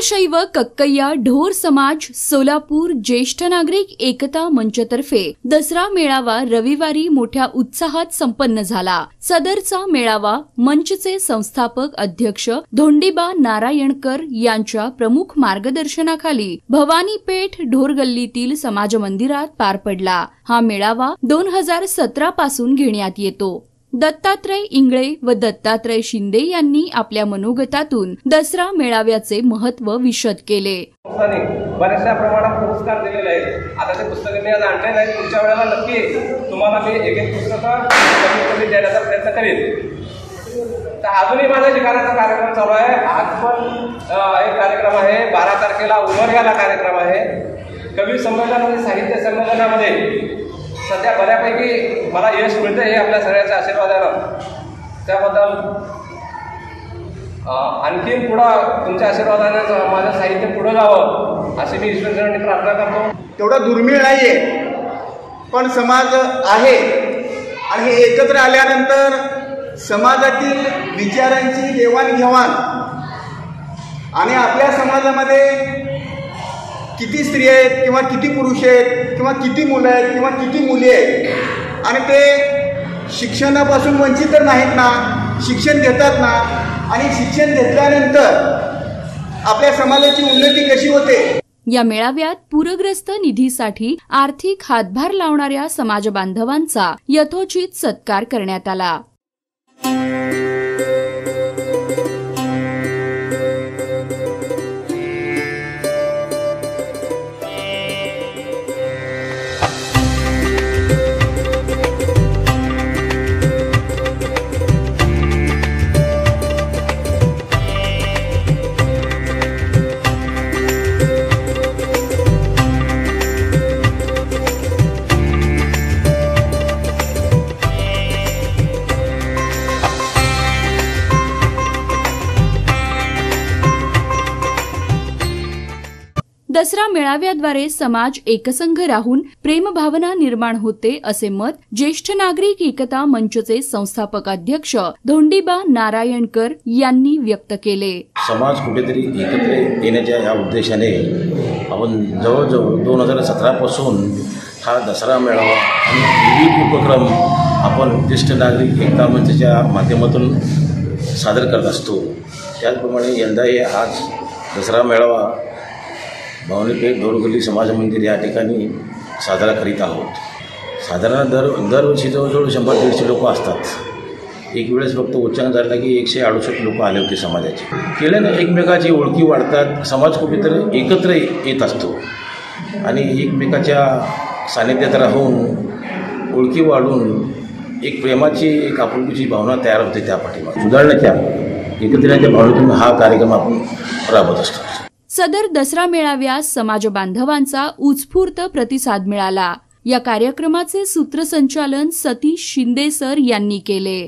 वीरशैव कक्कय्या ढोर समाज सोलापूर ज्येष्ठ नागरिक एकता मंचतर्फे दसरा मेळावा रविवारी मोठ्या उत्साहात संपन्न झाला। सदरचा मेळावा मंचचे संस्थापक अध्यक्ष धोंडीबा नारायणकर यांच्या प्रमुख मार्गदर्शनाखाली भवानीपेठ ढोरगल्लीतील समाज मंदिरात पार पडला। हा मेळावा 2017 पासून घेण्यात येतो। दत्तात्रय इंगळे व दत्तात्रय शिंदे यांनी आपल्या मनोगतातून दसरा मेळाव्याचे महत्त्व विशद केले। बऱ्याचशा प्रमाणात पुरस्कार दिलेले आहेत। आता ते पुस्तक मी आज आणले नाही, पुढच्या वेळेला नक्की तुम्हाला मी एक पुस्तक कमी देण्याचा प्रयत्न करेन। तर अजूनही माझा लिखाणाचा कार्यक्रम चालू आहे। आज पण एक कार्यक्रम आहे, 12 तारखेला उमरग्याला कार्यक्रम आहे। कवी संमेलन आणि साहित्य संमेलनामध्ये सध्या बऱ्यापैकी मला यश मिळतं हे आपल्या सगळ्यांच्या आशीर्वादानं। त्याबद्दल आणखीन पुढं तुमच्या आशीर्वादाने माझं साहित्य पुढं जावं अशी मी ईश्वरचरणी प्रार्थना करतो। तेवढा दुर्मिळ नाहीये, पण समाज आहे आणि हे एकत्र आल्यानंतर समाजातील विचारांची देवाणघेवाण आणि आपल्या समाजामध्ये किती स्त्री आहेत किंवा किती पुरुष आहेत किंवा किती मुलं आहेत किंवा किती मुली आहेत आणि ते शिक्षणापासून वंचित तर नाहीत ना, शिक्षण घेतात ना, आणि शिक्षण घेतल्यानंतर आपल्या समाजाची उन्नती कशी होते। या मेळाव्यात पूरग्रस्त निधीसाठी आर्थिक हातभार लावणाऱ्या समाज बांधवांचा यथोचित सत्कार करण्यात आला। दसरा मेळाव्याद्वारे समाज एकसंघ राहून प्रेमभावना निर्माण होते असे मत ज्येष्ठ नागरिक एकता मंचचे संस्थापक अध्यक्ष धोंडीबा नारायणकर यांनी व्यक्त केले। समाज कुठेतरी एकत्र येण्याच्या या उद्देशाने आपण जवळजवळ 2017 पासून हा दसरा मेळावा आणि विविध उपक्रम आपण ज्येष्ठ नागरिक एकता मंचच्या माध्यमातून सादर करत असतो। त्याचप्रमाणे यंदाही आज दसरा मेळावा भवानीपेठ ढोरगल्ली समाज मंदिर या ठिकाणी साजरा करीत आहोत। साधारण दरवर्षी जवळजवळ 100-150 लोक असतात। एक वेळेस फक्त उच्चांक झाला की 168 लोक आले होते समाजाचे। केल्याने एकमेकाची ओळखी वाढतात, समाज कुठेतरी एकत्र येत असतो आणि एकमेकाच्या सानिध्यात राहून ओळखी वाढून एक प्रेमाची एक आपुलकीची भावना तयार होते। त्या पाठीमागे सुधारण्याच्या एकत्रिताच्या भावनेतून हा कार्यक्रम आपण राबवत असतो। सदर दसरा मेळाव्यास समाज बांधवांचा उत्स्फूर्त प्रतिसाद मिळाला। या कार्यक्रमाचे सूत्रसंचालन सतीश शिंदे सर यांनी केले।